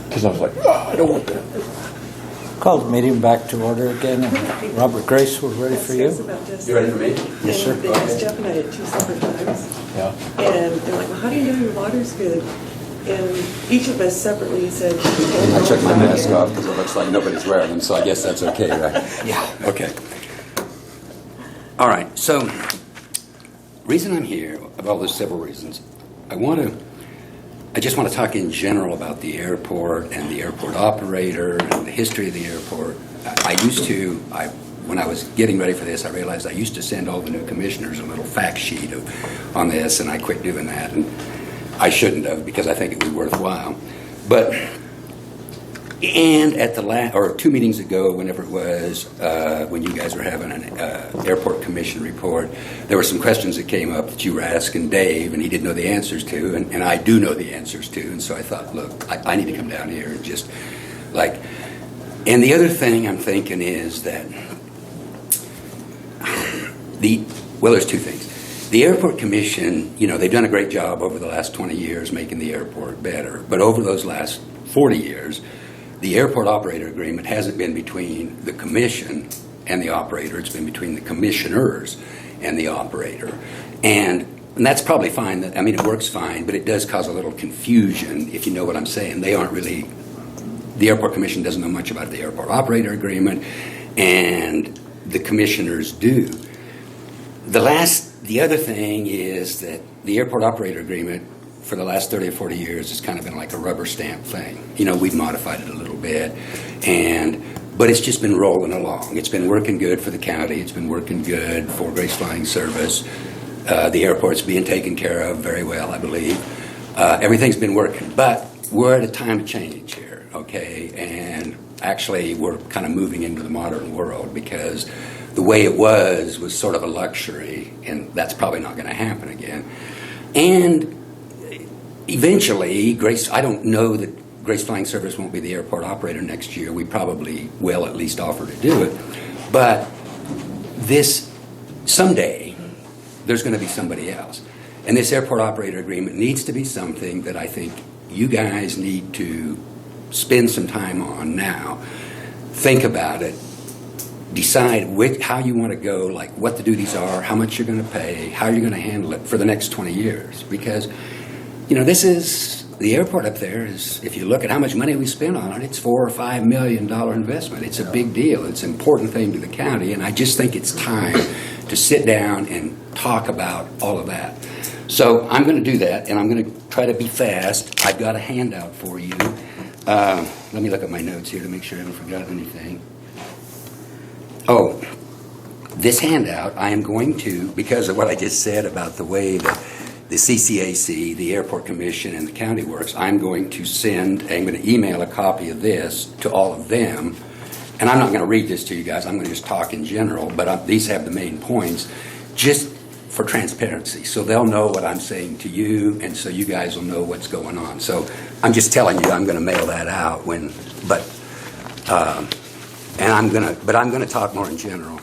because I was like, oh, I don't want that. Call the meeting back to order again. And Robert Grace, we're ready for you. You ready for me? Yes, sir. They asked Jeff and I at 2 separate times. Yeah. And they're like, well, how do you know your water's good? And each of us separately said, I took my mask off because it looks like nobody's wearing them, so I guess that's okay, right? Yeah. Okay. All right, so reason I'm here, well, there's several reasons. I just want to talk in general about the airport and the airport operator and the history of the airport. When I was getting ready for this, I realized I used to send all the new commissioners a little fact sheet on this, and I quit doing that. And I shouldn't have, because I think it was worthwhile. And at the or 2 meetings ago, whenever it was, when you guys were having an airport commission report, there were some questions that came up that you were asking Dave, and he didn't know the answers to, and I do know the answers to, and so I thought, look, I need to come down here and just, and the other thing I'm thinking is that there's 2 things. The Airport Commission, they've done a great job over the last 20 years making the airport better, but over those last 40 years, the airport operator agreement hasn't been between the commission and the operator. It's been between the commissioners and the operator. And that's probably fine. It works fine, but it does cause a little confusion, if you know what I'm saying. The Airport Commission doesn't know much about the airport operator agreement, and the commissioners do. The other thing is that the airport operator agreement for the last 30 or 40 years has kind of been like a rubber stamp thing. We've modified it a little bit, but it's just been rolling along. It's been working good for the county. It's been working good for Grace Flying Service. The airport's being taken care of very well, I believe. Everything's been working, but we're at a time of change here, okay? And actually, we're kind of moving into the modern world, because the way it was sort of a luxury, and that's probably not going to happen again. And eventually, I don't know that Grace Flying Service won't be the airport operator next year. We probably will at least offer to do it. But someday, there's going to be somebody else. And this airport operator agreement needs to be something that I think you guys need to spend some time on now. Think about it. Decide how you want to go, like what the duties are, how much you're going to pay, how you're going to handle it for the next 20 years. Because the airport up there is, if you look at how much money we spend on it, it's $4 or $5 million investment. It's a big deal. It's an important thing to the county, and I just think it's time to sit down and talk about all of that. So I'm going to do that, and I'm going to try to be fast. I've got a handout for you. Let me look at my notes here to make sure I haven't forgotten anything. Oh, this handout, I am going to, because of what I just said about the way that the CCAC, the Airport Commission, and the county works, I'm going to email a copy of this to all of them. And I'm not going to read this to you guys. I'm going to just talk in general, but these have the main points, just for transparency. So they'll know what I'm saying to you, and so you guys will know what's going on. So I'm just telling you I'm going to mail that out I'm going to talk more in general.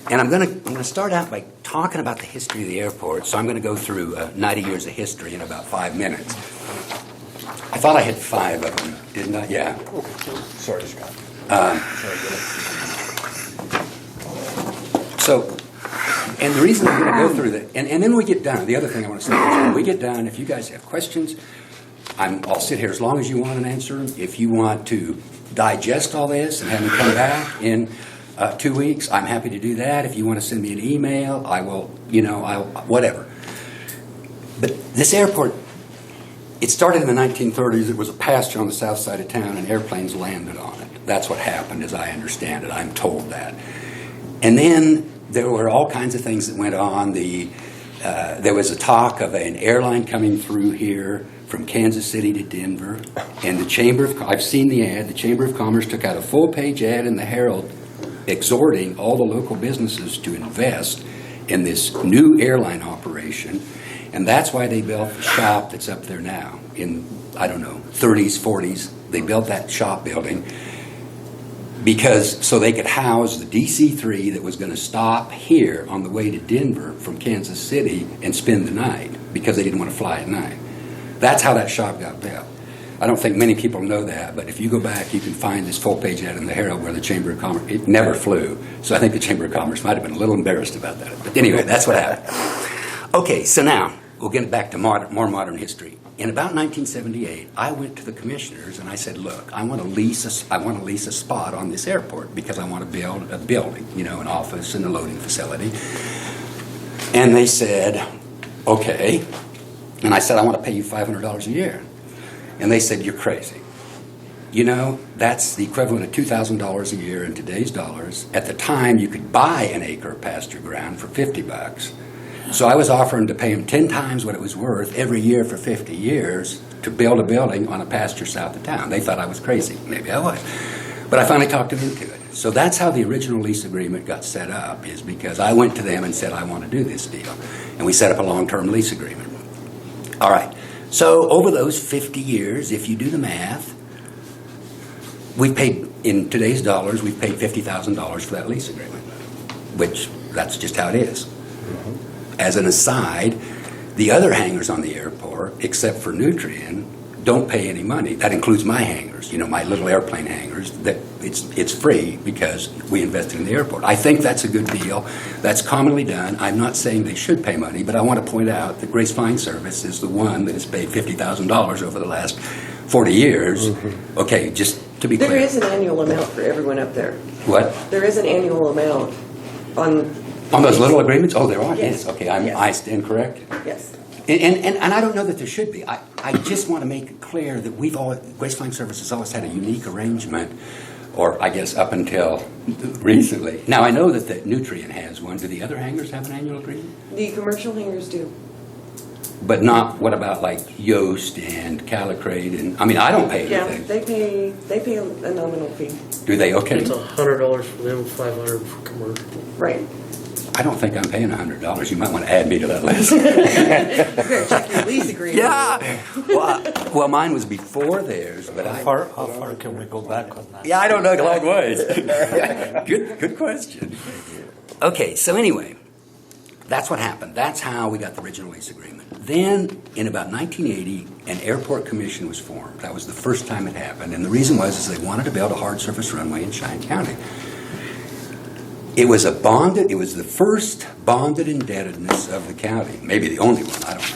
And I'm going to start out by talking about the history of the airport. So I'm going to go through 90 years of history in about 5 minutes. I thought I had 5 of them, didn't I? Yeah. Okay. Sorry, Scott. And the reason I'm going to go through that, and then we get done, the other thing I want to say is when we get done, if you guys have questions, I'll sit here as long as you want an answer. If you want to digest all this and have me come back in 2 weeks, I'm happy to do that. If you want to send me an email, I will, whatever. But this airport, it started in the 1930s. It was a pasture on the south side of town, and airplanes landed on it. That's what happened, as I understand it. I'm told that. And then there were all kinds of things that went on. There was a talk of an airline coming through here from Kansas City to Denver, and I've seen the ad, the Chamber of Commerce took out a full-page ad in the Herald exhorting all the local businesses to invest in this new airline operation, and that's why they built the shop that's up there now. In, 30s, 40s, they built that shop building so they could house the DC-3 that was going to stop here on the way to Denver from Kansas City and spend the night, because they didn't want to fly at night. That's how that shop got built. I don't think many people know that, but if you go back, you can find this full-page ad in the Herald where the Chamber of Commerce, it never flew. So I think the Chamber of Commerce might have been a little embarrassed about that. But anyway, that's what happened. Okay, so now we'll get back to more modern history. In about 1978, I went to the commissioners and I said, "Look, I want to lease a spot on this airport because I want to build a building, an office and a loading facility." And they said, "Okay." And I said, "I want to pay you $500 a year." And they said, "You're crazy. That's the equivalent of $2,000 a year in today's dollars. At the time, you could buy an acre of pasture ground for $50. So I was offering to pay them 10 times what it was worth every year for 50 years to build a building on a pasture south of town. They thought I was crazy. Maybe I was. But I finally talked them into it. So that's how the original lease agreement got set up, is because I went to them and said, "I want to do this deal." And we set up a long-term lease agreement. All right. So over those 50 years, if you do the math, we've paid, in today's dollars, we've paid $50,000 for that lease agreement, which that's just how it is. As an aside, the other hangars on the airport, except for Nutrien, don't pay any money. That includes my hangars, my little airplane hangars. That it's free because we invested in the airport. I think that's a good deal. That's commonly done. I'm not saying they should pay money, but I want to point out that Grace Flying Service is the one that has paid $50,000 over the last 40 years. Okay, just to be clear. There is an annual amount for everyone up there. What? There is an annual amount On those little agreements? Oh, there are? Yes. Okay, Yes. I stand corrected. Yes. And I don't know that there should be. I just want to make it clear that Grace Flying Service has always had a unique arrangement, or I guess up until recently. Now, I know that the Nutrien has one. Do the other hangars have an annual agreement? The commercial hangars do. But not, what about like Yoast and Calicrate? And I don't pay Yeah, anything. they pay a nominal fee. Do they? Okay. It's $100 for them, $500 for commercial. Right. I don't think I'm paying $100. You might want to add me to that list. You better check your lease agreement. Yeah. Well, mine was before theirs, but How far can we go back on that? Yeah, I don't know. Long ways. Good question. Okay, so anyway, that's what happened. That's how we got the original lease agreement. Then, in about 1980, an airport commission was formed. That was the first time it happened, and the reason was they wanted to build a hard surface runway in Cheyenne County. It was the first bonded indebtedness of the county, maybe the only one, I don't know.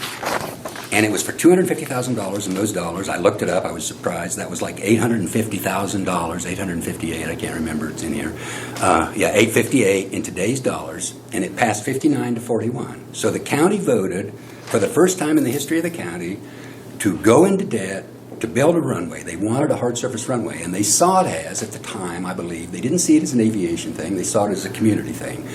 And it was for $250,000 in those dollars. I looked it up, I was surprised. That was like $850,000, $858, I can't remember, it's in here. $858 in today's dollars, and it passed 59 to 41. So the county voted, for the first time in the history of the county, to go into debt to build a runway. They wanted a hard surface runway, and they saw it as, at the time, I believe, they didn't see it as an aviation thing, they saw it as a community thing.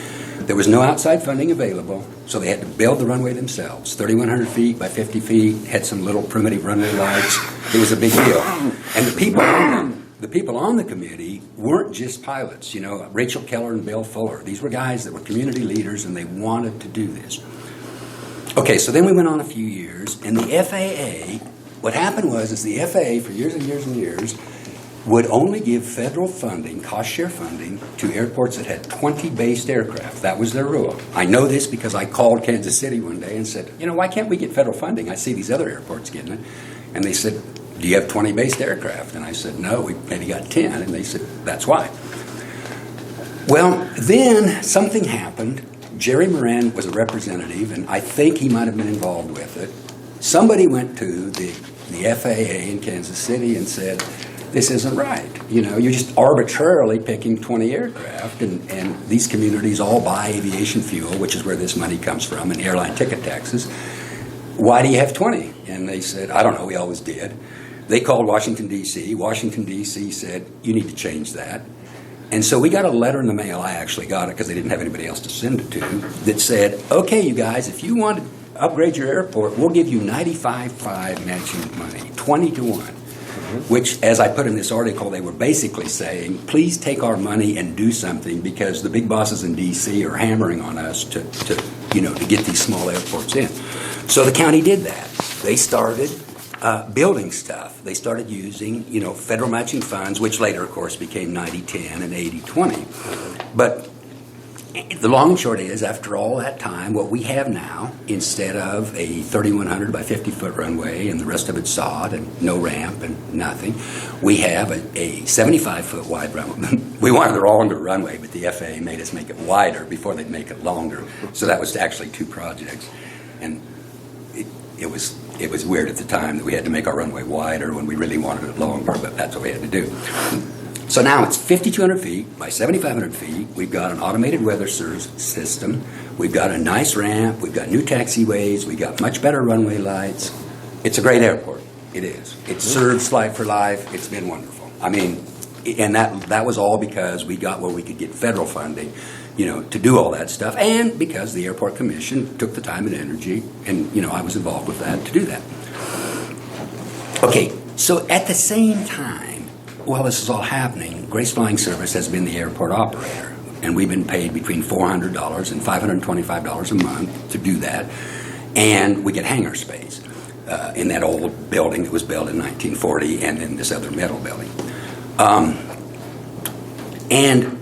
There was no outside funding available, so they had to build the runway themselves. 3,100 feet by 50 feet, had some little primitive runway lights. It was a big deal. And the people on the committee weren't just pilots, Rachel Keller and Bill Fuller. These were guys that were community leaders, and they wanted to do this. Okay, so then we went on a few years, and the FAA, what happened was the FAA, for years and years and years, would only give federal funding, cost-share funding, to airports that had 20 based aircraft. That was their rule. I know this because I called Kansas City one day and said, why can't we get federal funding? I see these other airports getting it. And they said, do you have 20 based aircraft? And I said, no, we maybe got 10. And they said, that's why. Well, then something happened. Jerry Moran was a representative, and I think he might have been involved with it. Somebody went to the FAA in Kansas City and said, this isn't right. You're just arbitrarily picking 20 aircraft, and these communities all buy aviation fuel, which is where this money comes from, and airline ticket taxes. Why do you have 20? And they said, I don't know, we always did. They called Washington, D.C. Washington, D.C. said, you need to change that. And so we got a letter in the mail. I actually got it because they didn't have anybody else to send it to, that said, okay, you guys, if you want to upgrade your airport, we'll give you 95.5 matching money, 20 to 1. Which, as I put in this article, they were basically saying, please take our money and do something, because the big bosses in D.C. are hammering on us to get these small airports in. So the county did that. They started building stuff. They started using, federal matching funds, which later, of course, became 90-10 and 80-20. But The long and short is, after all that time, what we have now, instead of a 3,100 by 50-foot runway and the rest of it sod and no ramp and nothing, we have a 75-foot wide runway. We wanted a longer runway, but the FAA made us make it wider before they'd make it longer. So that was actually 2 projects. And it was weird at the time that we had to make our runway wider when we really wanted it longer, but that's what we had to do. So now it's 5,200 feet by 7,500 feet. We've got an automated weather system. We've got a nice ramp. We've got new taxiways. We've got much better runway lights. It's a great airport. It is. It serves Flight for Life. It's been wonderful. I mean, and that was all because we got where we could get federal funding, to do all that stuff, and because the Airport Commission took the time and energy, and, I was involved with that to do that. Okay, so at the same time, while this is all happening, Grace Flying Service has been the airport operator, and we've been paid between $400 and $525 a month to do that, and we get hangar space in that old building that was built in 1940, and in this other metal building. And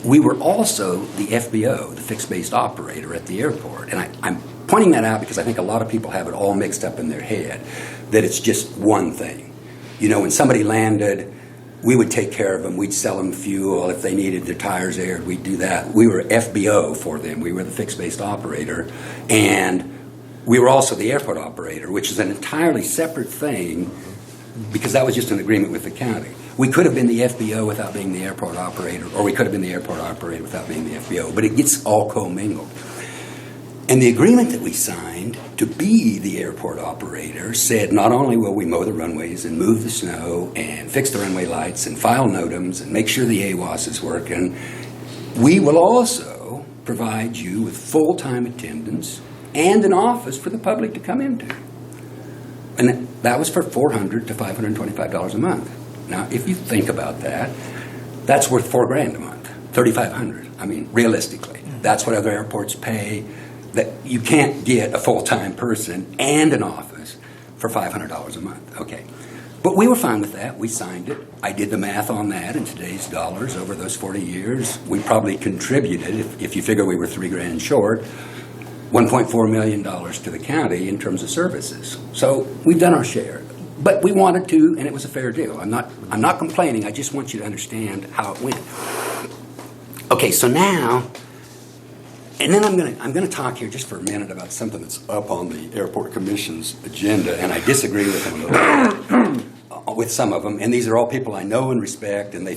we were also the FBO, the fixed-based operator at the airport, and I'm pointing that out because I think a lot of people have it all mixed up in their head, that it's just one thing. When somebody landed, we would take care of them. We'd sell them fuel. If they needed their tires aired, we'd do that. We were FBO for them. We were the fixed-based operator. And we were also the airport operator, which is an entirely separate thing because that was just an agreement with the county. We could have been the FBO without being the airport operator, or we could have been the airport operator without being the FBO, but it gets all commingled. And the agreement that we signed to be the airport operator said not only will we mow the runways and move the snow and fix the runway lights and file NOTAMs and make sure the AWAS is working, we will also provide you with full-time attendance and an office for the public to come into. And that was for $400 to $525 a month. Now, if you think about that, that's worth $4,000 a month, $3,500. I mean, realistically, that's what other airports pay. That you can't get a full-time person and an office for $500 a month. Okay. But we were fine with that. We signed it. I did the math on that in today's dollars over those 40 years. We probably contributed, if you figure we were $3,000 short, $1.4 million to the county in terms of services. So we've done our share. But we wanted to, and it was a fair deal. I'm not complaining. I just want you to understand how it went. Okay, so now, and then I'm going to talk here just for a minute about something that's up on the Airport Commission's agenda, and I disagree with them a little bit, with some of them. And these are all people I know and respect, and they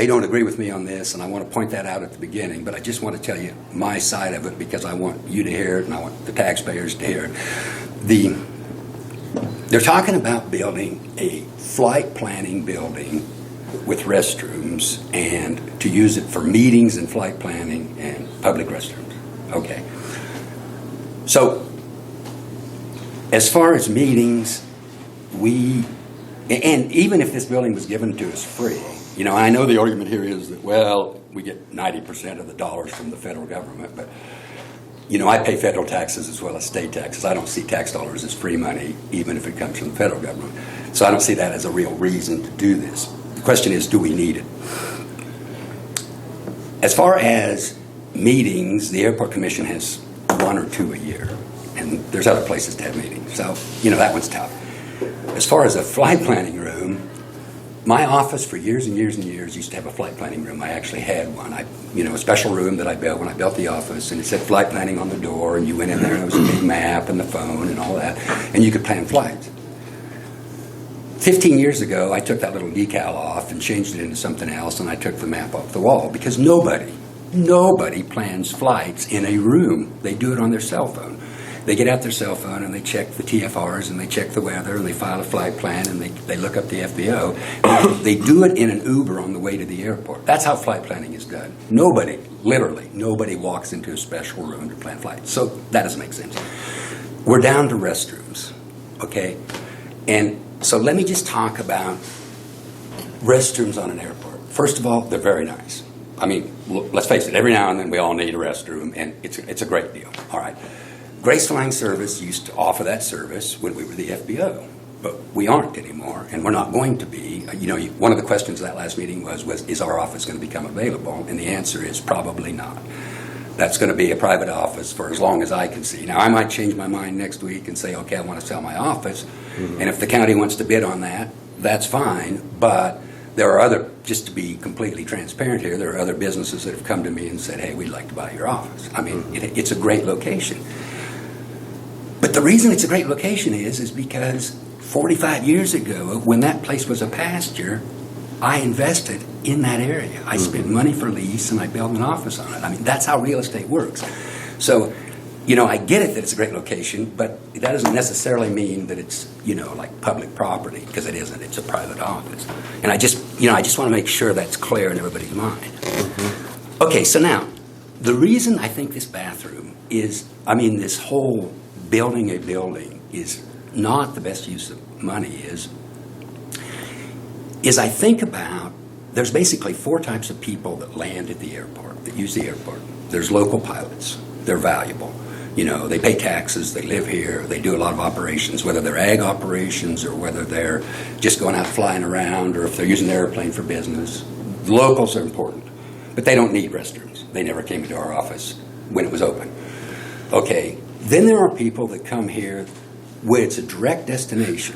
don't agree with me on this, and I want to point that out at the beginning. But I just want to tell you my side of it because I want you to hear it, and I want the taxpayers to hear it. They're talking about building a flight planning building with restrooms and to use it for meetings and flight planning and public restrooms. Okay. So as far as meetings, and even if this building was given to us free, I know the argument here is that, well, we get 90% of the dollars from the federal government, but I pay federal taxes as well as state taxes. I don't see tax dollars as free money, even if it comes from the federal government. So I don't see that as a real reason to do this. The question is, do we need it? As far as meetings, the Airport Commission has 1 or 2 a year, and there's other places to have meetings. So, that one's tough. As far as a flight planning room, my office for years and years and years used to have a flight planning room. I actually had one. A special room that I built when I built the office, and it said flight planning on the door, and you went in there, and there was a big map and the phone and all that, and you could plan flights. 15 years ago, I took that little decal off and changed it into something else, and I took the map off the wall because nobody plans flights in a room. They do it on their cell phone. They get out their cell phone and they check the TFRs and they check the weather and they file a flight plan and they look up the FBO. They do it in an Uber on the way to the airport. That's how flight planning is done. Literally nobody walks into a special room to plan flights. So that doesn't make sense. We're down to restrooms, okay? And so let me just talk about restrooms on an airport. First of all, they're very nice. I mean, let's face it, every now and then we all need a restroom, and it's a great deal. All right. Grace Flying Service used to offer that service when we were the FBO. but we aren't anymore, and we're not going to be. One of the questions of that last meeting was is our office going to become available? And the answer is probably not. That's going to be a private office for as long as I can see. Now, I might change my mind next week and say, okay, I want to sell my office. And if the county wants to bid on that, that's fine. But there are other, just to be completely transparent here, there are other businesses that have come to me and said, hey, we'd like to buy your office. I mean, it's a great location. But the reason it's a great location is because 45 years ago, when that place was a pasture, I invested in that area. I spent money for lease, and I built an office on it. I mean, that's how real estate works. So, I get it that it's a great location, but that doesn't necessarily mean that it's, like public property, because it isn't. It's a private office. And I just want to make sure that's clear in everybody's mind. Okay, so now, the reason I think this bathroom is, this whole building a building is not the best use of money is I think about, there's basically 4 types of people that land at the airport, that use the airport. There's local pilots. They're valuable. They pay taxes, they live here, they do a lot of operations, whether they're ag operations or whether they're just going out flying around or if they're using the airplane for business. The locals are important, but they don't need restrooms. They never came into our office when it was open. Okay, then there are people that come here where it's a direct destination.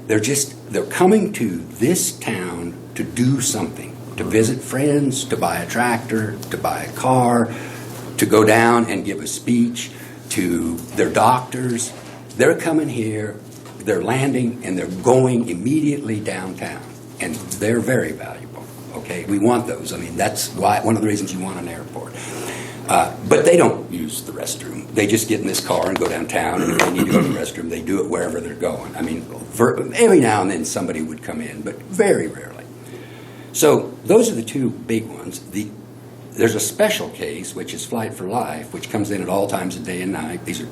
They're coming to this town to do something, to visit friends, to buy a tractor, to buy a car, to go down and give a speech to their doctors. They're coming here, they're landing, and they're going immediately downtown. And they're very valuable, okay? We want those. That's one of the reasons you want an airport. But they don't use the restroom. They just get in this car and go downtown, and if they need to go to the restroom, they do it wherever they're going. Every now and then somebody would come in, but very rarely. So those are the 2 big ones. There's a special case, which is Flight for Life, which comes in at all times of day and night. These are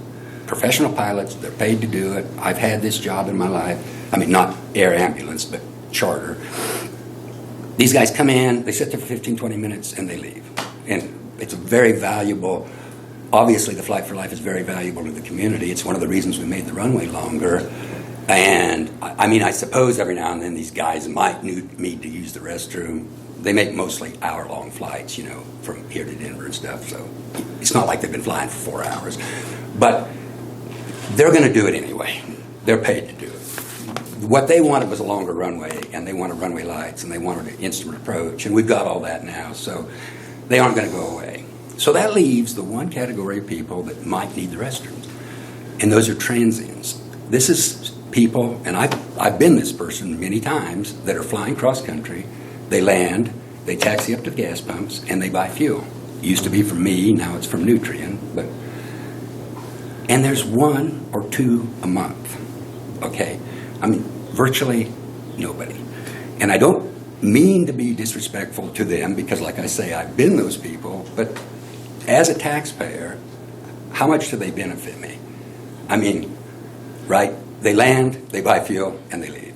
professional pilots. They're paid to do it. I've had this job in my life. Not air ambulance, but charter. These guys come in, they sit there for 15, 20 minutes, and they leave. And it's a very valuable, obviously the Flight for Life is very valuable to the community. It's one of the reasons we made the runway longer. And I suppose every now and then these guys might need to use the restroom. They make mostly hour-long flights, from here to Denver and stuff. So it's not like they've been flying for 4 hours. But they're going to do it anyway. They're paid to do it. What they wanted was a longer runway, and they wanted runway lights, and they wanted an instrument approach. And we've got all that now. So they aren't going to go away. So that leaves the one category of people that might need the restrooms. And those are transients. This is people, and I've been this person many times, that are flying cross-country. They land, they taxi up to the gas pumps, and they buy fuel. It used to be from me, now it's from Nutrien. And there's 1 or 2 a month, okay? Virtually nobody. And I don't mean to be disrespectful to them because, like I say, I've been those people, but as a taxpayer, how much do they benefit me? Right? They land, they buy fuel, and they leave.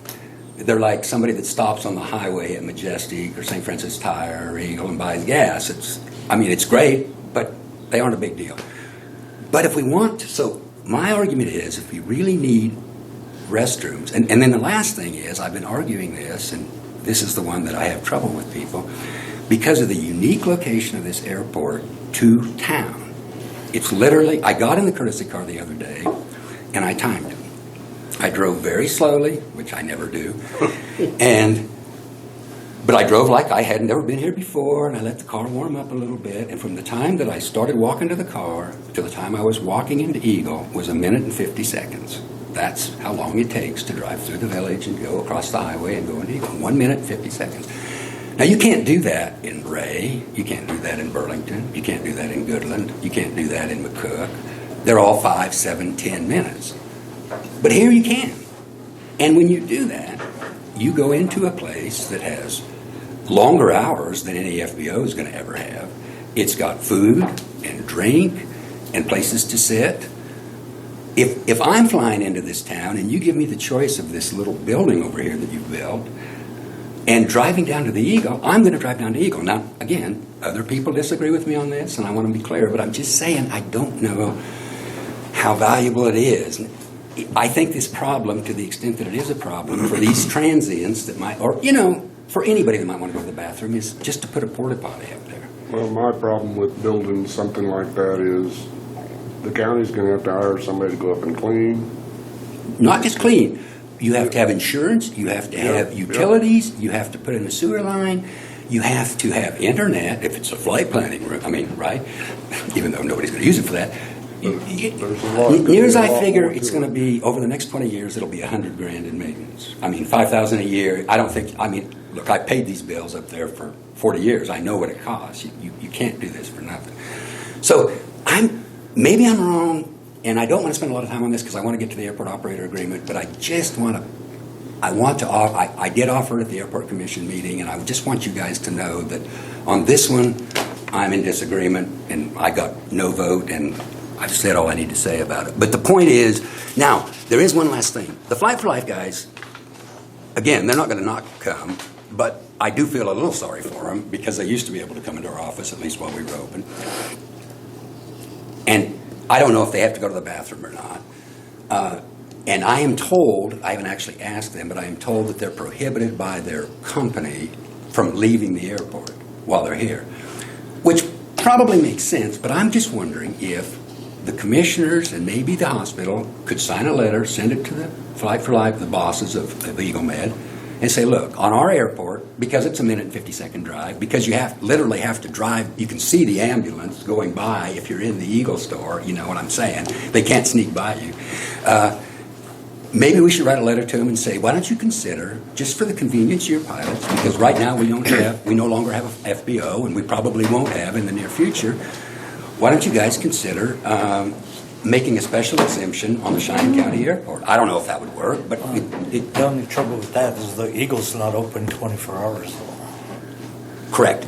They're like somebody that stops on the highway at Majestic or St. Francis Tire or Eagle and buys gas. It's great, but they aren't a big deal. But if we want to, so my argument is if we really need restrooms, and then the last thing is, I've been arguing this, and this is the one that I have trouble with people, because of the unique location of this airport to town. It's literally, I got in the courtesy car the other day, and I timed it. I drove very slowly, which I never do, but I drove like I had never been here before, and I let the car warm up a little bit, and from the time that I started walking to the car to the time I was walking into Eagle was 1 minute and 50 seconds. That's how long it takes to drive through the village and go across the highway and go into Eagle. 1 minute, 50 seconds. Now, you can't do that in Ray. You can't do that in Burlington. You can't do that in Goodland. You can't do that in McCook. They're all 5, 7, 10 minutes. But here you can. And when you do that, you go into a place that has longer hours than any FBO is going to ever have. It's got food and drink and places to sit. If I'm flying into this town and you give me the choice of this little building over here that you've built and driving down to the Eagle, I'm going to drive down to Eagle. Now, again, other people disagree with me on this, and I want to be clear, but I'm just saying I don't know how valuable it is. I think this problem, to the extent that it is a problem for these transients that might, or, for anybody that might want to go to the bathroom, is just to put a porta potty up there. Well, my problem with building something like that is the county's gonna have to hire somebody to go up and clean. Not just clean. You have to have insurance, you have to have Yeah, utilities, you have to put in a sewer line, you have to have internet, if it's a flight planning room, right? Even though nobody's going to use it for that. There's a lot. Near as I There's a lot figure, more it's to going to it. be, over the next 20 years, it'll be $100 grand in maintenance. I mean, $5,000 a year, I don't think, look, I paid these bills up there for 40 years. I know what it costs. You can't do this for nothing. So maybe I'm wrong, and I don't want to spend a lot of time on this because I want to get to the airport operator agreement, but I just want to, I did offer it at the airport commission meeting, and I just want you guys to know that on this one, I'm in disagreement, and I got no vote, and I've said all I need to say about it. But the point is, now, there is one last thing. The Flight for Life guys, again, they're not going to not come, but I do feel a little sorry for them because they used to be able to come into our office, at least while we were open. And I don't know if they have to go to the bathroom or not. And I am told, I haven't actually asked them, but I am told that they're prohibited by their company from leaving the airport while they're here, which probably makes sense, but I'm just wondering if the commissioners and maybe the hospital could sign a letter, send it to the Flight for Life, the bosses of Eagle Med, and say, look, on our airport, because it's a minute and 50-second drive, because you literally have to drive, you can see the ambulance going by if you're in the Eagle store, you know what I'm saying. They can't sneak by you. Maybe we should write a letter to them and say, why don't you consider, just for the convenience of your pilots, because right now we no longer have a FBO, and we probably won't have in the near future, why don't you guys consider making a special exemption on the Cheyenne County Airport? I don't know if that would work, but The only trouble with that is the Eagle's not open 24 hours. correct.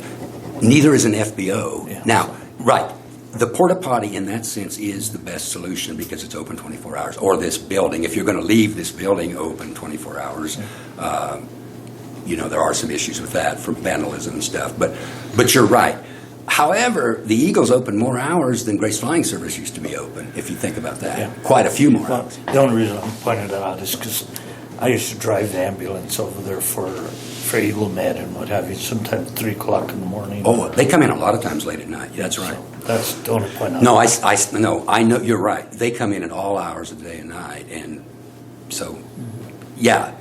Neither is an FBO. Yeah. Now, right, the porta potty in that sense is the best solution because it's open 24 hours. Or this building, if you're going to leave this building open 24 hours, there are some issues with that from vandalism and stuff. But you're right. However, the Eagle's open more hours than Grace Flying Service used to be open, if you think about that. Yeah. Quite a few more Well, hours. the only reason I'm pointing it out is because I used to drive the ambulance over there for Eagle Med and what have you, sometimes 3 o'clock in the morning. Oh, they come in a lot of times late at night. That's right. So that's the only point. No, I know, you're right. They come in at all hours of the day and night, and so, yeah,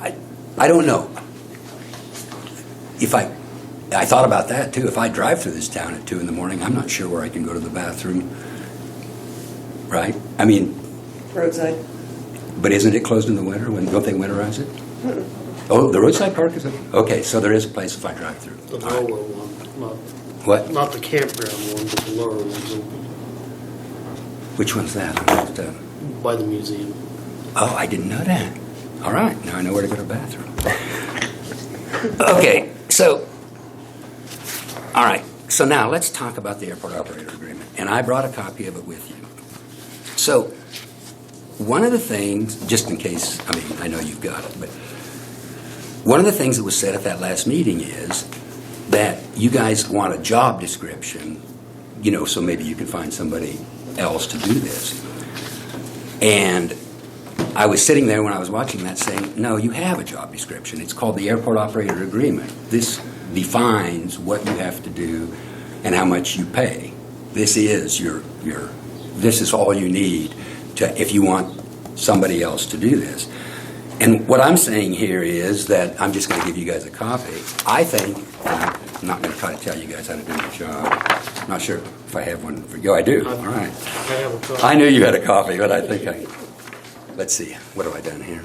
I don't know. If I thought about that too. If I drive through this town at 2 in the morning, I'm not sure where I can go to the bathroom. Right? I mean, Roadside. but isn't it closed in the winter? Don't they winterize it? Oh, the roadside park is open? Okay, so there is a place if I drive through. The All right. lower one, What? not the campground one, but the lower one's open Which one's that? by the museum. Oh, I didn't know that. All right, now I know where to go to the bathroom. Okay, so, all right, so now let's talk about the airport operator agreement. And I brought a copy of it with you. So, one of the things, just in case, I know you've got it, but one of the things that was said at that last meeting is that you guys want a job description, so maybe you can find somebody else to do this. And I was sitting there when I was watching that saying, no, you have a job description. It's called the Airport Operator Agreement. This defines what you have to do and how much you pay. This is this is all you need if you want somebody else to do this. And what I'm saying here is that I'm just going to give you guys a copy. I think, I'm not going to try to tell you guys how to do your job. I'm not sure if I have one for you. I do. All right. I have a copy. I knew you had a copy, but I think let's see. What have I done here?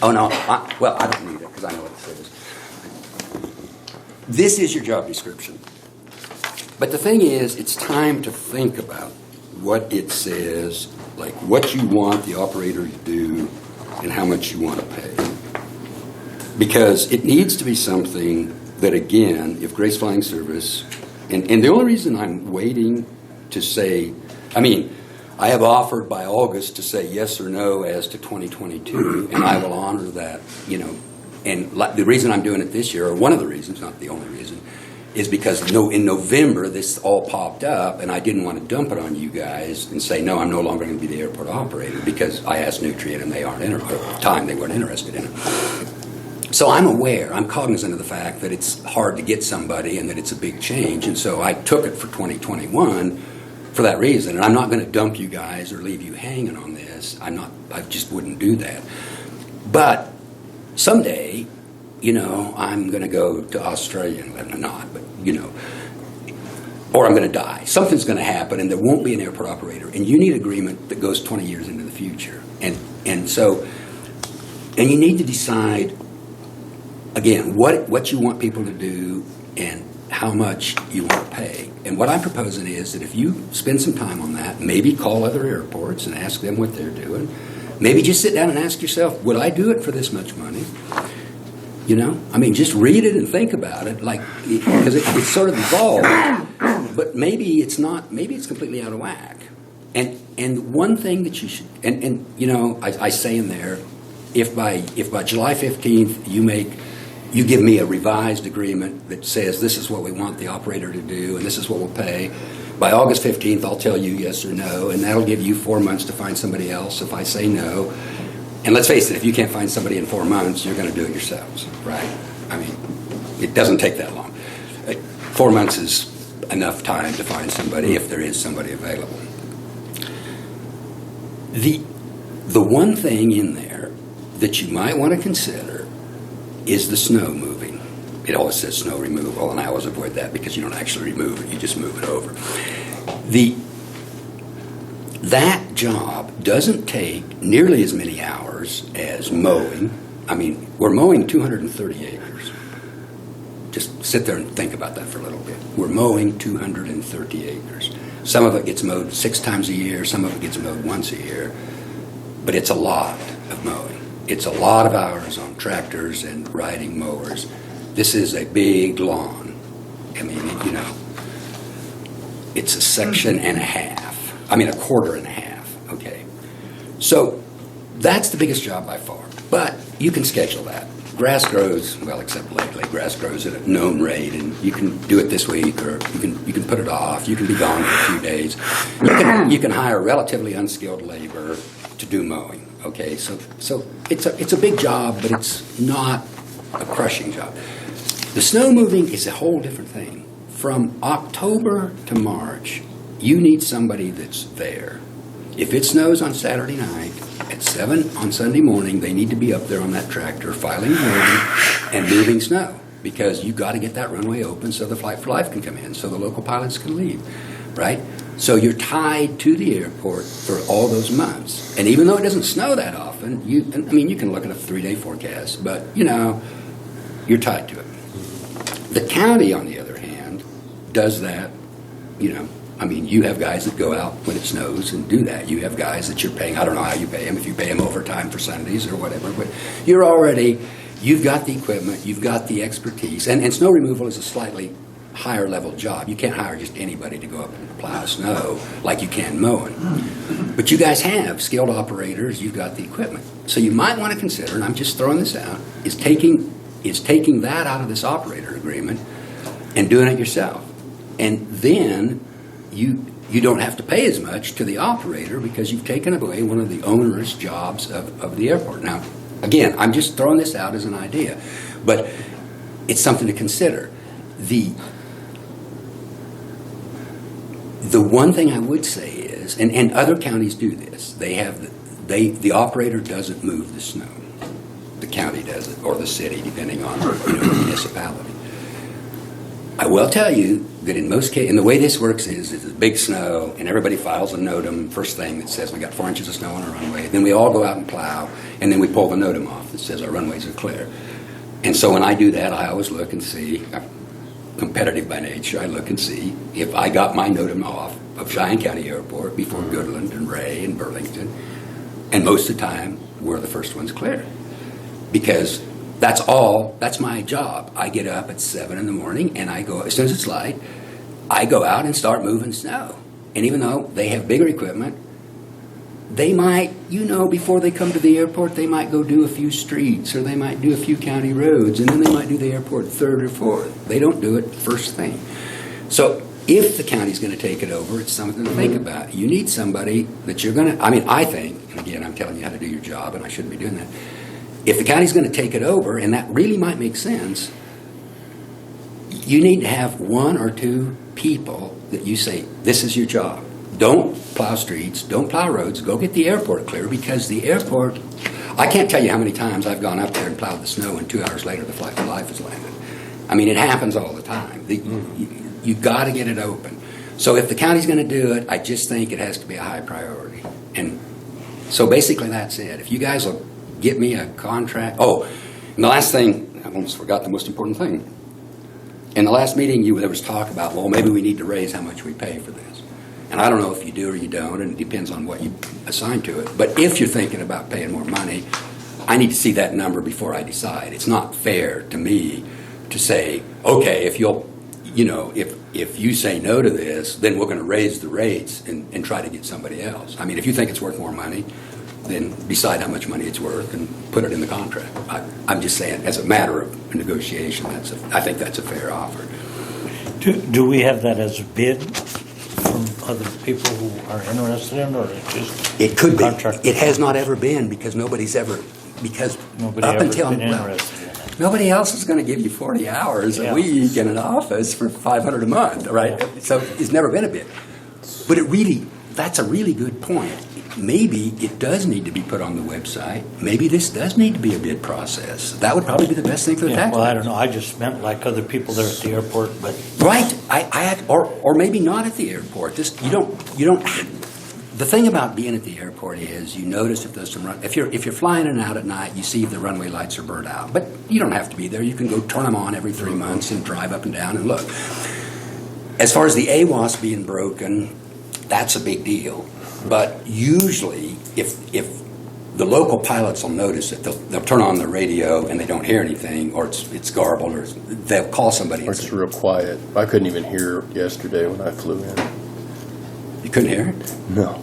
Oh, no. I don't need it because I know what it says. This is your job description. But the thing is, it's time to think about what it says, like what you want the operator to do and how much you want to pay. Because it needs to be something that, again, if Grace Flying Service, and the only reason I'm waiting to say, I have offered by August to say yes or no as to 2022, and I will honor that, And the reason I'm doing it this year, or one of the reasons, not the only reason, is because in November, this all popped up, and I didn't want to dump it on you guys and say, no, I'm no longer going to be the airport operator, because I asked Nutrien, and they aren't interested. At the time, they weren't interested in it. So I'm aware, I'm cognizant of the fact that it's hard to get somebody and that it's a big change, and so I took it for 2021 for that reason. And I'm not going to dump you guys or leave you hanging on this. I just wouldn't do that. But someday, I'm going to go to Australia, and I'm not, but, or I'm going to die. Something's going to happen, and there won't be an airport operator, and you need agreement that goes 20 years into the future. And you need to decide, again, what you want people to do and how much you want to pay. And what I'm proposing is that if you spend some time on that, maybe call other airports and ask them what they're doing. Maybe just sit down and ask yourself, would I do it for this much money? Just read it and think about it, because it's sort of evolved, but maybe it's not, maybe it's completely out of whack. And one thing that you should, I say in there, if by July 15th you give me a revised agreement that says this is what we want the operator to do and this is what we'll pay, by August 15th I'll tell you yes or no, and that'll give you 4 months to find somebody else if I say no. And let's face it, if you can't find somebody in 4 months, you're going to do it yourselves, right? It doesn't take that long. 4 months is enough time to find somebody if there is somebody available. The one thing in there that you might want to consider is the snow moving. It always says snow removal, and I always avoid that because you don't actually remove it, you just move it over. That job doesn't take nearly as many hours as mowing. We're mowing 230 acres. Just sit there and think about that for a little bit. We're mowing 230 acres. Some of it gets mowed 6 times a year, some of it gets mowed once a year, but it's a lot of mowing. It's a lot of hours on tractors and riding mowers. This is a big lawn. It's a section and a half. A quarter and a half, okay? So that's the biggest job by far. But you can schedule that. Grass grows, well, except lately, grass grows at a known rate, and you can do it this week, or you can put it off. You can be gone for a few days. You can hire relatively unskilled labor to do mowing, okay? So it's a big job, but it's not a crushing job. The snow moving is a whole different thing. From October to March, you need somebody that's there. If it snows on Saturday night, at 7 on Sunday morning, they need to be up there on that tractor filing wood and moving snow, because you've got to get that runway open so the Flight for Life can come in, so the local pilots can leave, right? So you're tied to the airport for all those months. And even though it doesn't snow that often, you can look at a 3-day forecast, but, you're tied to it. The county, on the other hand, does that, you have guys that go out when it snows and do that. You have guys that you're paying, I don't know how you pay them, if you pay them overtime for Sundays or whatever, but you've got the equipment, you've got the expertise, and snow removal is a slightly higher level job. You can't hire just anybody to go up and plow snow like you can mowing. But you guys have skilled operators, you've got the equipment. So you might want to consider, and I'm just throwing this out, is taking that out of this operator agreement and doing it yourself. And then you don't have to pay as much to the operator because you've taken away one of the onerous jobs of the airport. Now, again, I'm just throwing this out as an idea, but it's something to consider. The one thing I would say is, and other counties do this, the operator doesn't move the snow. The county does it, or the city, depending on the municipality. I will tell you that in most cases, and the way this works is it's big snow, and everybody files a NOTAM first thing that says we got 4 inches of snow on our runway. Then we all go out and plow, and then we pull the NOTAM off that says our runways are clear. And so when I do that, I always look and see, I'm competitive by nature, I look and see if I got my NOTAM off of Cheyenne County Airport before Goodland and Ray and Burlington. And most of the time, we're the first ones clear. Because that's my job. I get up at 7 in the morning and I go, as soon as it's light, I go out and start moving snow. And even though they have bigger equipment, they might, before they come to the airport, they might go do a few streets, or they might do a few county roads, and then they might do the airport third or fourth. They don't do it first thing. So if the county's going to take it over, it's something to think about. You need somebody that you're going to, I think, and again, I'm telling you how to do your job, and I shouldn't be doing that. If the county's going to take it over, and that really might make sense, you need to have one or two people that you say, this is your job. Don't plow streets, don't plow roads, go get the airport clear, because the airport, I can't tell you how many times I've gone up there and plowed the snow, and 2 hours later the Flight of Life has landed. It happens all the time. You got to get it open. So if the county's going to do it, I just think it has to be a high priority. And so basically that's it. If you guys will get me a contract. Oh, and the last thing, I almost forgot the most important thing. In the last meeting, there was talk about, well, maybe we need to raise how much we pay for this. And I don't know if you do or you don't, and it depends on what you assign to it. But if you're thinking about paying more money, I need to see that number before I decide. It's not fair to me to say, okay, if you'll, if you say no to this, then we're going to raise the rates and try to get somebody else. If you think it's worth more money, then decide how much money it's worth and put it in the contract. I'm just saying, as a matter of negotiation, I think that's a fair offer. Do we have that as a bid from other people who are interested in, or it's just It could be. contract? It has not ever been, because nobody's ever, because Nobody up ever until been well, interested in it. nobody else is going to give you 40 hours Yeah. a week in an office for $500 a month, right? Yeah. So it's never been a bid. But that's a really good point. Maybe it does need to be put on the website. Maybe this does need to be a bid process. That would probably be the best thing for the Yeah, taxpayer. well, I don't know. I just meant like other people there at the airport, but Right. Or maybe not at the airport. You don't. The thing about being at the airport is you notice if there's some if you're flying in and out at night, you see if the runway lights are burnt out. But you don't have to be there. You can go turn them on every 3 months and drive up and down and look. As far as the AWAS being broken, that's a big deal. But usually, if the local pilots will notice it, they'll turn on the radio and they don't hear anything, or it's garbled, or they'll call somebody. Or it's real quiet. I couldn't even hear yesterday when I flew in. You couldn't hear it? No.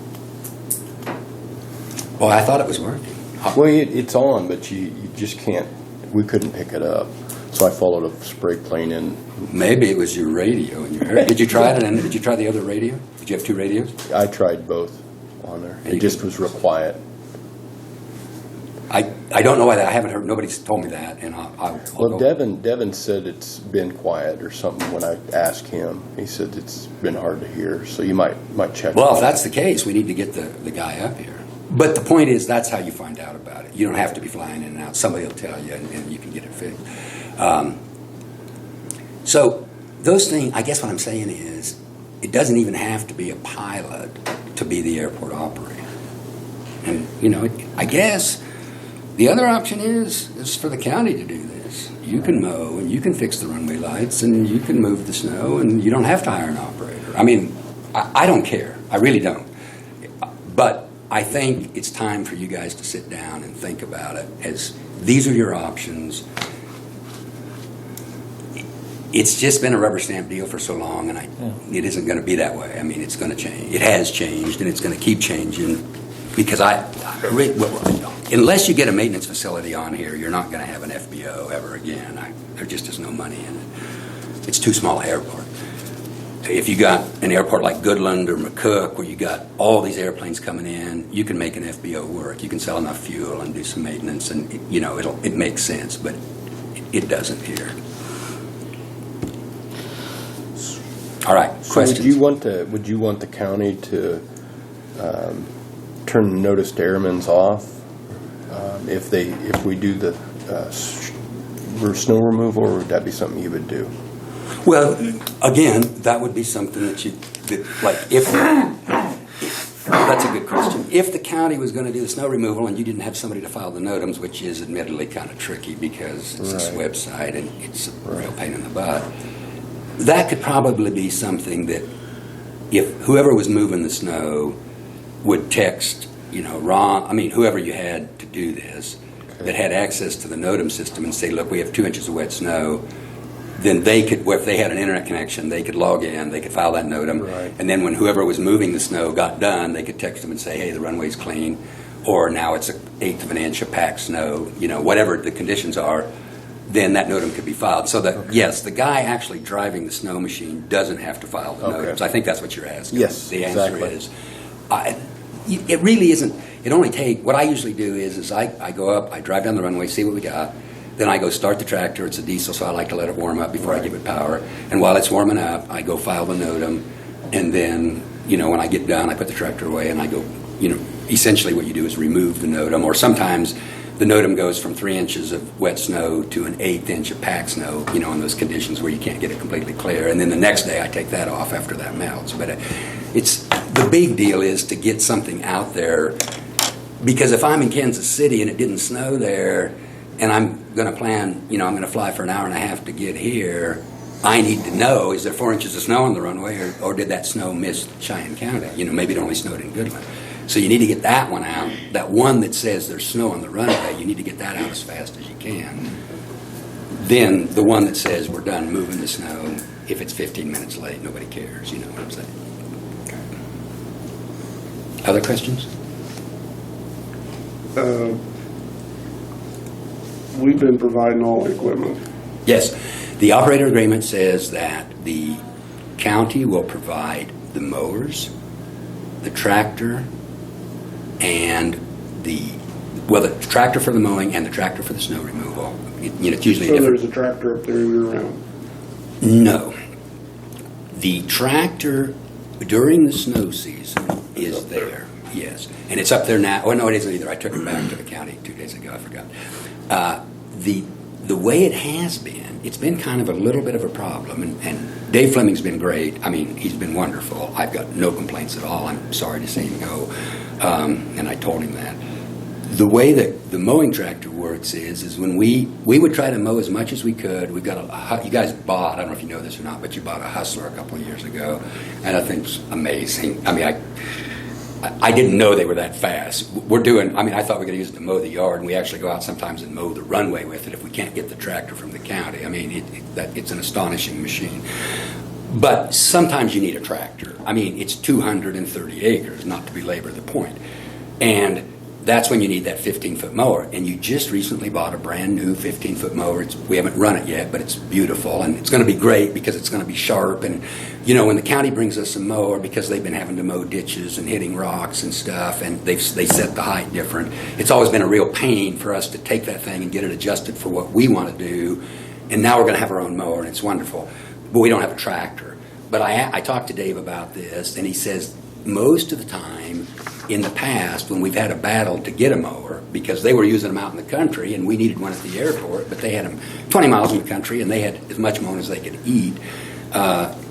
Well, I thought it was working. Well, it's on, but you just can't. We couldn't pick it up. So I followed a spray plane in. Maybe it was your radio in your area. Did you try it? And did you try the other radio? Did you have 2 radios? I tried both on there. And you It just could- was real quiet. I don't know why that. I haven't heard. Nobody's told me that. And I'll Well, go. Devin said it's been quiet or something when I asked him. He said it's been hard to hear, so you might check. Well, it if out. that's the case, we need to get the guy up here. But the point is, that's how you find out about it. You don't have to be flying in and out. Somebody will tell you, and you can get it fixed. So those things, I guess what I'm saying is, it doesn't even have to be a pilot to be the airport operator. And, I guess the other option is for the county to do this. You can mow, and you can fix the runway lights, and you can move the snow, and you don't have to hire an operator. I don't care. I really don't. But I think it's time for you guys to sit down and think about it, as these are your options. It's just been a rubber stamp deal for so long, and it isn't going to be that way. It's going to change. It has changed, and it's going to keep changing, because unless you get a maintenance facility on here, you're not going to have an FBO ever again. There just is no money in it. It's too small an airport. If you got an airport like Goodland or McCook, where you got all these airplanes coming in, you can make an FBO work. You can sell enough fuel and do some maintenance, and it makes sense. But it doesn't here. All right, So questions? would you want the county to turn notice to airmen's off if we do the snow removal, or would that be something you would do? Well, again, that would be something if that's a good question. If the county was going to do the snow removal and you didn't have somebody to file the NOTAMs, which is admittedly kind of tricky because it's this Right. website and it's a real pain in the butt, that could probably be something that if whoever was moving the snow would text, Ron, whoever you had to do this, that had access to the NOTAM system, and say, look, we have 2 inches of wet snow. then they could, well, if they had an internet connection, they could log in, they could file that NOTAM, Right. and then when whoever was moving the snow got done, they could text them and say, hey, the runway's clean, or now it's 1/8 of an inch of packed snow, whatever the conditions are, then that NOTAM could be filed. So that, yes, the guy actually driving the snow machine doesn't have to file the Okay. NOTAMs. I think that's what you're asking. Yes, The answer exactly. is, it really isn't, it only what I usually do is I go up, I drive down the runway, see what we got, then I go start the tractor. It's a diesel, so I like to let it warm up before I give it power. And while it's warming up, I go file the NOTAM, and then, when I get done, I put the tractor away and I go, essentially what you do is remove the NOTAM, or sometimes the NOTAM goes from 3 inches of wet snow to an 1/8 inch of packed snow, in those conditions where you can't get it completely clear. And then the next day I take that off after that melts. But the big deal is to get something out there, because if I'm in Kansas City and it didn't snow there, and I'm going to plan, I'm going to fly for an hour and a half to get here, I need to know, is there 4 inches of snow on the runway, or did that snow miss Cheyenne County? Maybe it only snowed in Goodland. So you need to get that one out. That one that says there's snow on the runway, you need to get that out as fast as you can. Then the one that says we're done moving the snow, if it's 15 minutes late, nobody cares, you know what I'm saying? Other questions? We've been providing all the equipment. Yes. The operator agreement says that the county will provide the mowers, the tractor, and the tractor for the mowing and the tractor for the snow removal. It's usually So different. there's a tractor up there year round. No. The tractor during the snow season is there, yes. And it's up there now. Oh, no, it isn't either. I took it back to the county 2 days ago. I forgot. The way it has been, it's been kind of a little bit of a problem. And Dave Fleming's been great. I mean, he's been wonderful. I've got no complaints at all. I'm sorry to see him go. And I told him that. The way that the mowing tractor works is when we would try to mow as much as we could. We've got you guys bought, I don't know if you know this or not, but you bought a Hustler a couple of years ago, and I think it's amazing. I mean, I didn't know they were that fast. I thought we were going to use it to mow the yard, and we actually go out sometimes and mow the runway with it if we can't get the tractor from the county. I mean, it's an astonishing machine. But sometimes you need a tractor. I mean, it's 230 acres, not to belabor the point. And that's when you need that 15-foot mower. And you just recently bought a brand new 15-foot mower. We haven't run it yet, but it's beautiful. And it's going to be great because it's going to be sharp. And, when the county brings us a mower, because they've been having to mow ditches and hitting rocks and stuff, and they set the height different, it's always been a real pain for us to take that thing and get it adjusted for what we want to do. And now we're going to have our own mower, and it's wonderful. But we don't have a tractor. But I talked to Dave about this, and he says most of the time in the past when we've had a battle to get a mower, because they were using them out in the country and we needed one at the airport, but they had them 20 miles in the country and they had as much mown as they could eat,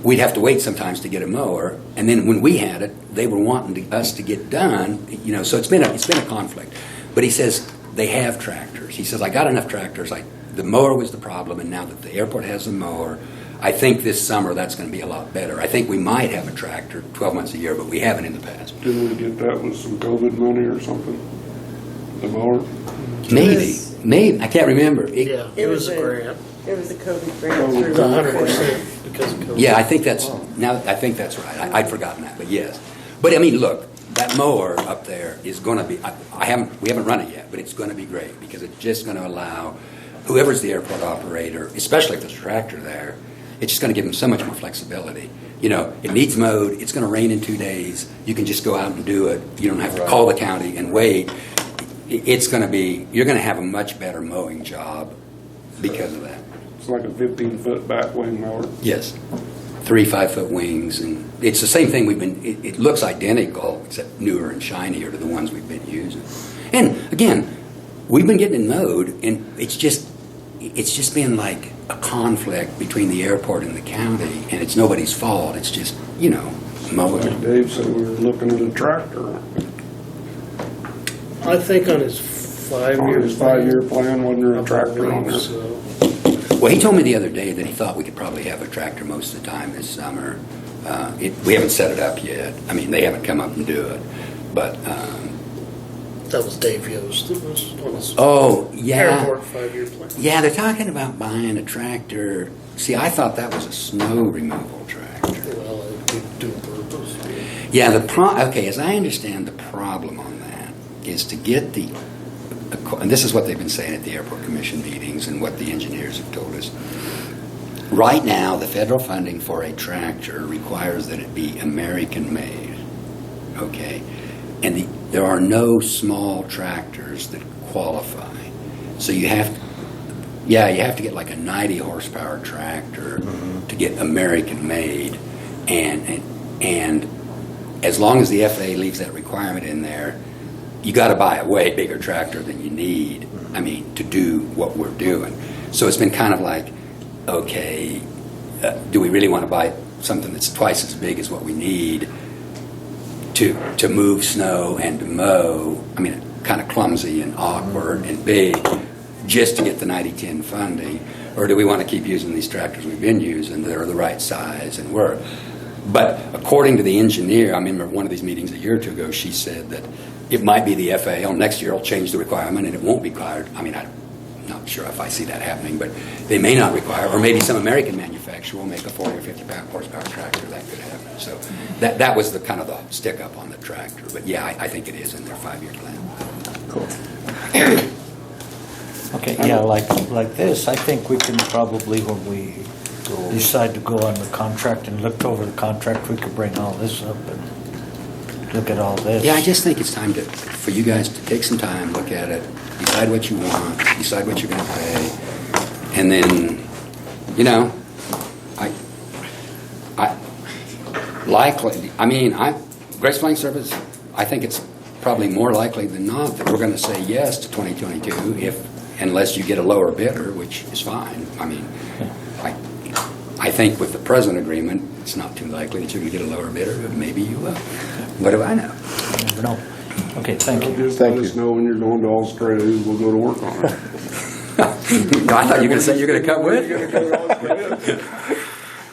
we'd have to wait sometimes to get a mower. And then when we had it, they were wanting us to get done, so it's been a conflict. But he says they have tractors. He says, I got enough tractors. The mower was the problem, and now that the airport has a mower, I think this summer that's going to be a lot better. I think we might have a tractor 12 months a year, but we haven't in the past. Didn't we get that with some COVID money or something? The mower? Maybe. I can't remember. Yeah, it was a grant. It was a COVID grant. Oh, through It's the 100% because of COVID. Yeah, I think that's right. I'd forgotten that, but yes. But I mean, look, that mower up there is going to be. We haven't run it yet, but it's going to be great because it's just going to allow whoever's the airport operator, especially if there's a tractor there, it's just going to give them so much more flexibility. It needs mowed. It's going to rain in 2 days. You can just go out and do it. You don't have to call the county and wait. You're going to have a much better mowing job because of that. It's like a 15-foot back wing mower. Yes. 3 5-foot wings, and it's the same thing it looks identical, except newer and shinier to the ones we've been using. And again, we've been getting it mowed, and it's just been like a conflict between the airport and the county, and it's nobody's fault. It's just, mowing. Like Dave said, we were looking at a tractor. I think on his On 5-year his 5-year plan, wasn't there a tractor on there? So, Well, he told me the other day that he thought we could probably have a tractor most of the time this summer. We haven't set it up yet. I mean, they haven't come up and do it. But That was Dave Yost. It was on his Oh, yeah. airport 5-year plan. Yeah, they're talking about buying a tractor. See, I thought that was a snow removal tractor. Well, it did do purpose. Yeah, okay, as I understand the problem on that is to get and this is what they've been saying at the airport commission meetings and what the engineers have told us. Right now, the federal funding for a tractor requires that it be American made, okay? And there are no small tractors that qualify. So you have to get like a 90 horsepower tractor to get American made. And as long as the FAA leaves that requirement in there, you got to buy a way bigger tractor than you need, to do what we're doing. So it's been kind of like, okay, do we really want to buy something that's twice as big as what we need to move snow and to mow? Kind of clumsy and awkward and big, just to get the 90-10 funding, or do we want to keep using these tractors we've been using that are the right size and work? But according to the engineer, I remember one of these meetings a year or two ago, she said that it might be the FAA, next year will change the requirement and it won't be required. I'm not sure if I see that happening, but they may not require, or maybe some American manufacturer will make a 40 or 50 horsepower tractor. That could happen. So that was the kind of the stick up on the tractor. But yeah, I think it is in their 5-year plan. Cool. Okay, yeah, like this, I think we can probably, when we decide to go on the contract and look over the contract, we could bring all this up and look at all this. Yeah, I just think it's time for you guys to take some time, look at it, decide what you want, decide what you're going to pay, and then, Grace Flying Service, I think it's probably more likely than not that we're going to say yes to 2022 unless you get a lower bidder, which is fine. I think with the present agreement, it's not too likely that you're going to get a lower bidder, but maybe you will. What do I know? You never know. Okay, thank you. Just Thank let you. us know when you're going to Australia, we'll go to work on it. No, I thought you were going to say you're going to come with.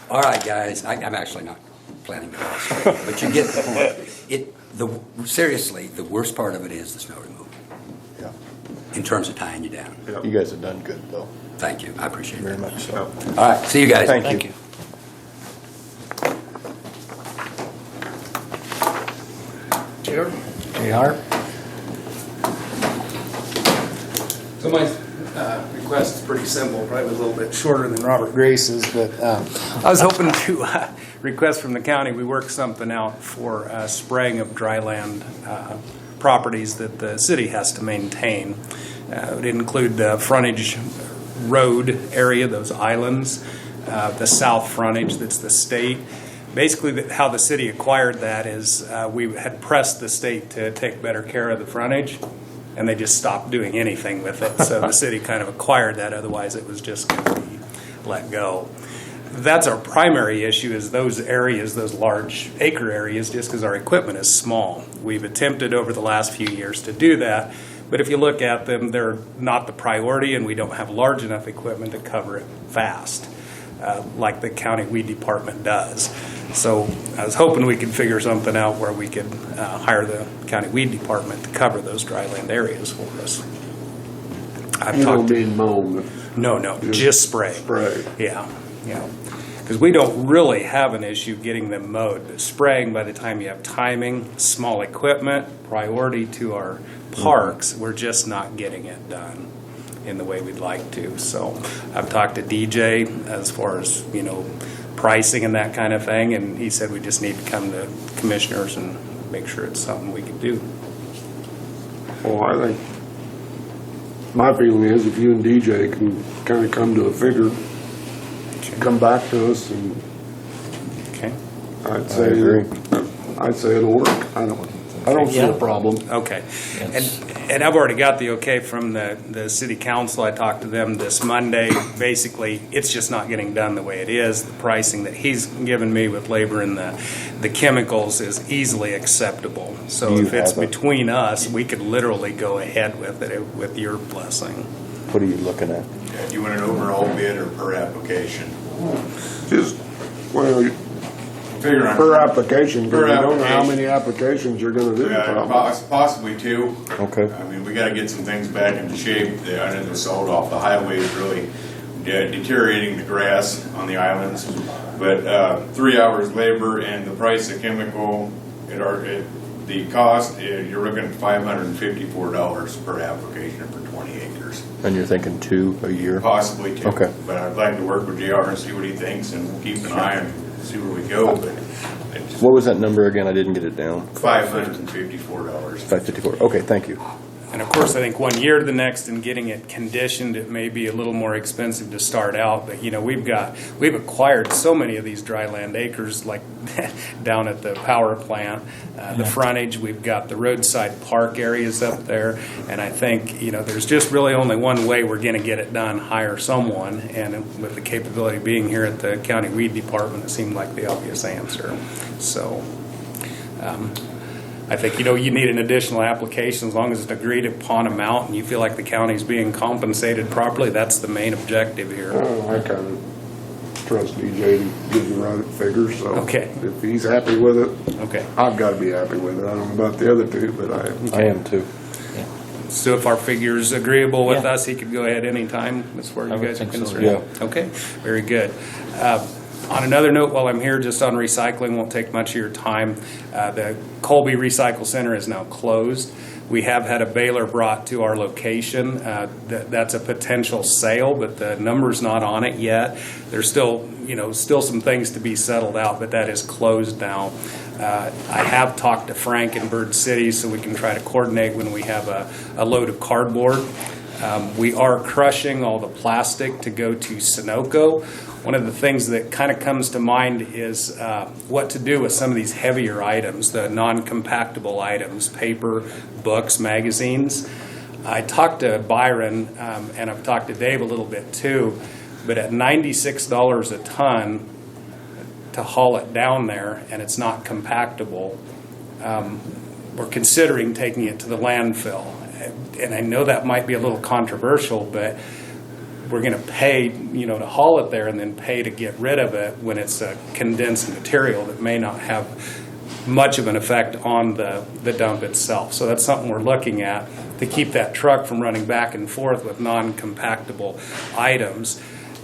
All right, guys. I'm actually not planning to Australia, but you get the point. Seriously, the worst part of it is the snow removal Yeah. in terms of tying you down. You guys have done good, though. Thank you. I appreciate Very it. much so. All right. See you guys. Thank Thank you. JR? JR? So my request is pretty simple, probably a little bit shorter than Robert Grace's, but I was hoping to request from the county, we work something out for spraying of dry land properties that the city has to maintain. It would include the frontage road area, those islands, the south frontage, that's the state. Basically, how the city acquired that is we had pressed the state to take better care of the frontage, and they just stopped doing anything with it. So the city kind of acquired that, otherwise it was just going to be let go. That's our primary issue, is those areas, those large acre areas, just because our equipment is small. We've attempted over the last few years to do that, but if you look at them, they're not the priority, and we don't have large enough equipment to cover it fast, like the county weed department does. So I was hoping we could figure something out where we could hire the county weed department to cover those dry land areas for us. I've You don't talked to, mean mow, no, just spray. spray. Yeah. Because we don't really have an issue getting them mowed, but spraying, by the time you have timing, small equipment, priority to our parks, we're just not getting it done in the way we'd like to. So I've talked to DJ as far as, pricing and that kind of thing, and he said we just need to come to commissioners and make sure it's something we can do. Well, I think, my feeling is if you and DJ can kind of come to a figure, come back to us, and Okay? I'd say, agree. I'd say it'll work. I don't see a Yeah. problem. Okay. Yes. And I've already got the okay from the city council. I talked to them this Monday. Basically, it's just not getting done the way it is. The pricing that he's given me with labor and the chemicals is easily acceptable. So You if it's have a- between us, we could literally go ahead with it with your blessing. What are you looking at? Do you want an overall bid or per application? Just, well, figure on. Per application, because Per you don't know how application. many applications you're gonna do. Yeah, probably. possibly two. Okay. I mean, we gotta get some things back into shape. I know the salt off the highway is really deteriorating the grass on the islands. But 3 hours labor and the price of chemical, the cost, you're looking at $554 per application for 20 acres. And you're thinking 2 a year? Possibly two. Okay. But I'd like to work with JR and see what he thinks, and we'll keep an eye and see where we go. But it's What was that number again? I didn't get it down. $554. 554. Okay, thank you. And of course, I think 1 year to the next and getting it conditioned, it may be a little more expensive to start out. But, you know, we've acquired so many of these dry land acres, like down at the power plant, the frontage, we've got the roadside park areas up there. And I think, you know, there's just really only one way we're going to get it done, hire someone. And with the capability of being here at the county weed department, it seemed like the obvious answer. So, I think, you know, you need an additional application as long as it's an agreed upon amount and you feel like the county's being compensated properly. That's the main objective here. I kind of trust DJ to give the right figures, so. Okay. If he's happy with it, Okay. I've got to be happy with it. I don't know about the other two, but I am. I am too. So if our figure's agreeable with Yeah. us, he could go ahead anytime as far as I you would guys are think so, concerned? yeah. Okay, very good. On another note, while I'm here, just on recycling, won't take much of your time. The Colby Recycle Center is now closed. We have had a baler brought to our location. That's a potential sale, but the number's not on it yet. There's still, you know, some things to be settled out, but that is closed now. I have talked to Frank in Bird City, so we can try to coordinate when we have a load of cardboard. We are crushing all the plastic to go to Sunoco. One of the things that kind of comes to mind is what to do with some of these heavier items, the non-compactable items, paper, books, magazines. I talked to Byron, and I've talked to Dave a little bit too, but at $96 a ton to haul it down there and it's not compactable, we're considering taking it to the landfill. And I know that might be a little controversial, but we're going to pay, you know, to haul it there and then pay to get rid of it when it's a condensed material that may not have much of an effect on the dump itself. So that's something we're looking at to keep that truck from running back and forth with non-compactable items.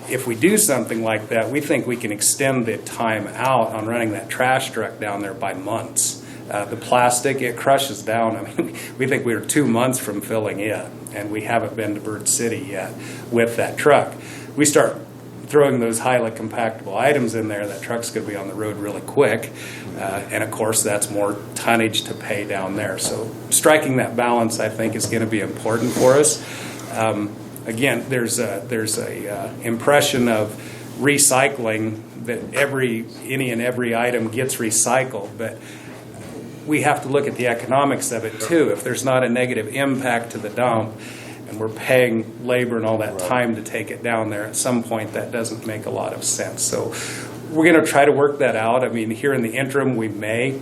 If we do something like that, we think we can extend the time out on running that trash truck down there by months. The plastic, it crushes down. I mean, we think we're 2 months from filling it, and we haven't been to Bird City yet with that truck. We start throwing those highly compactable items in there, that truck's going to be on the road really quick. And of course, that's more tonnage to pay down there. So striking that balance, I think, is going to be important for us. Again, there's a impression of recycling that any and every item gets recycled, but we have to look at the economics of it too. If there's not a negative impact to the dump and we're paying labor and all that time to take it down there, at some point that doesn't make a lot of sense. So we're going to try to work that out. I mean, here in the interim, we may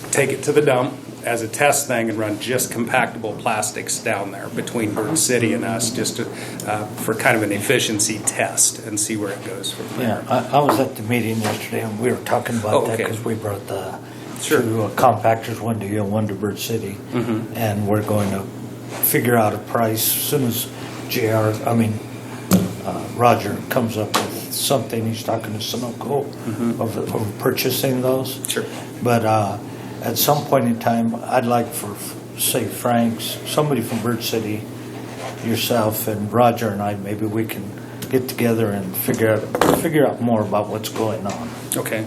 take it to the dump as a test thing and run just compactable plastics down there between Bird City and us, just for kind of an efficiency test and see where it goes from there. Yeah, I was at the meeting yesterday and we were talking about that okay. because we brought the Sure. two compactors, one to Hill, one to Bird City. Mm-hmm. And we're going to figure out a price as soon as Roger comes up with something. He's talking to Sunoco of purchasing those. Sure. But at some point in time, I'd like for, say, Frank's, somebody from Bird City, yourself and Roger and I, maybe we can get together and figure out more about what's going on. Okay.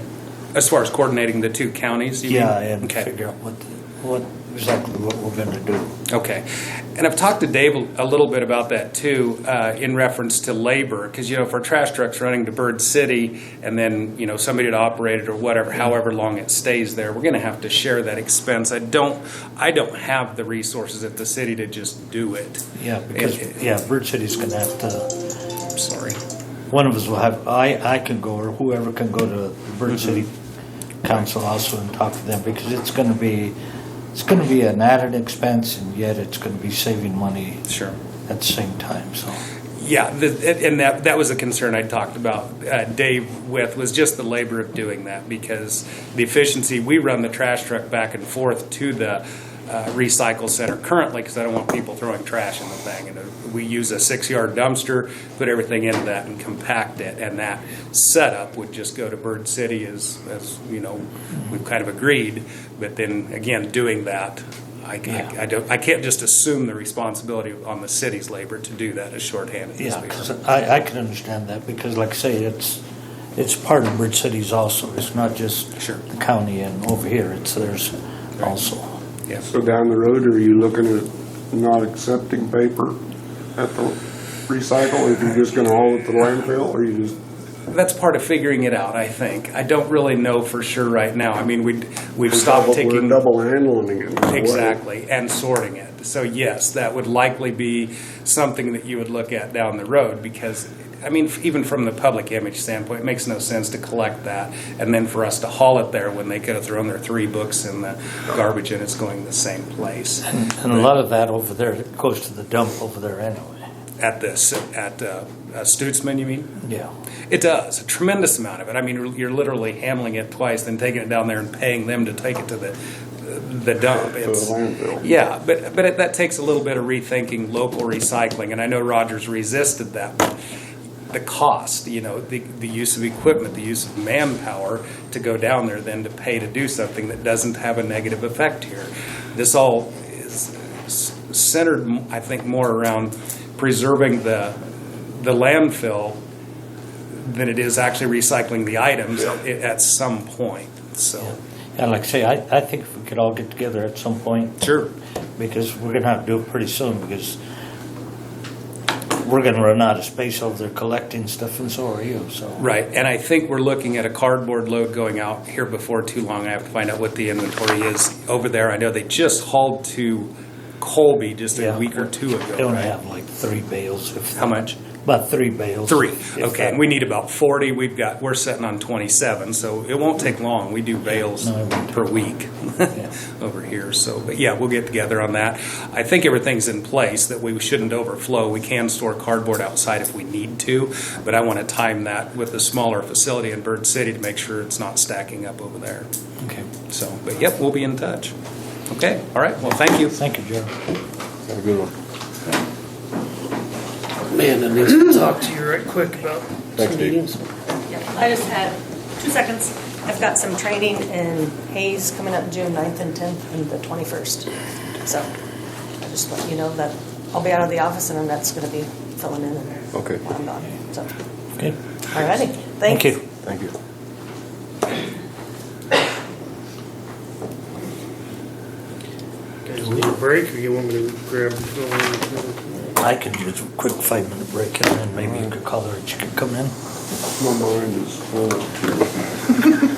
As far as coordinating the two counties, you Yeah, mean? and Okay. figure out what exactly what we're going to do. Okay. And I've talked to Dave a little bit about that too, in reference to labor, because, you know, if our trash truck's running to Bird City and then, you know, somebody to operate it or whatever, however long it stays there, we're going to have to share that expense. I don't have the resources at the city to just do it. Yeah, because Bird City's going to have to. I'm sorry. One of us will have. I can go, or whoever can go to the Bird City Council also and talk to them, because it's going to be an added expense, and yet it's going to be saving money Sure. at the same time. So Yeah, and that was a concern I talked about, Dave, with, was just the labor of doing that, because the efficiency, we run the trash truck back and forth to the recycle center currently, because I don't want people throwing trash in the thing. And we use a 6-yard dumpster, put everything into that and compact it, and that setup would just go to Bird City as you know, we've kind of agreed. But then again, doing that, I can't just assume the responsibility on the city's labor to do that as shorthanded. Yeah, because I can understand that, because like I say, it's part of Bird Cities also. It's not just Sure. the county and over here, it's theirs also. Yeah. So down the road, are you looking at not accepting paper at the recycle if you're just gonna haul it to the landfill, or you just? That's part of figuring it out, I think. I don't really know for sure right now. I mean, we've stopped taking... We're double handling it. in a way. Exactly, and sorting it. So yes, that would likely be something that you would look at down the road, because, I mean, even from the public image standpoint, it makes no sense to collect that and then for us to haul it there when they could have thrown their 3 books in the garbage and it's going to the same place. And a lot of that over there goes to the dump over there anyway. At Stutzman, you mean? Yeah. It does, a tremendous amount of it. I mean, you're literally handling it twice, then taking it down there and paying them to take it to the dump. To the landfill. Yeah, but that takes a little bit of rethinking local recycling, and I know Rogers resisted that. But the cost, you know, the use of equipment, the use of manpower to go down there, then to pay to do something that doesn't have a negative effect here. This all is centered, I think, more around preserving the landfill than it is actually recycling the items at some point. So, Yeah, like I say, I think if we could all get together at some point. sure. Because we're going to have to do it pretty soon, because we're going to run out of space over there collecting stuff, and so are you, so. Right, and I think we're looking at a cardboard load going out here before too long. I have to find out what the inventory is over there. I know they just hauled to Colby just a Yeah. week or 2 ago. They only right? have like 3 bales. How much? About 3 bales. 3. if Okay, that. and we need about 40. We're sitting on 27, so it won't take long. We do bales No, it won't. per week Yeah. over here. So, but yeah, we'll get together on that. I think everything's in place that we shouldn't overflow. We can store cardboard outside if we need to, but I want to time that with a smaller facility in Bird City to make sure it's not stacking up over there. Okay. So, but yep, we'll be in touch. Okay, all right. Well, thank you. Thank you, Joe. Have a good one. Man, I need to talk to you right quick about Thanks, some Dave. meetings. Yeah, I just had 2 seconds. I've got some training in Hayes coming up June 9th and 10th and the 21st. So I just let you know that I'll be out of the office and Annette's going to be filling in Okay. while I'm gone. So, Okay. all righty. Thank you. Thank you. Guys need a break, or you want me to grab? I can use a quick 5-minute break, and then maybe you could call her and she could come in. My mind is full.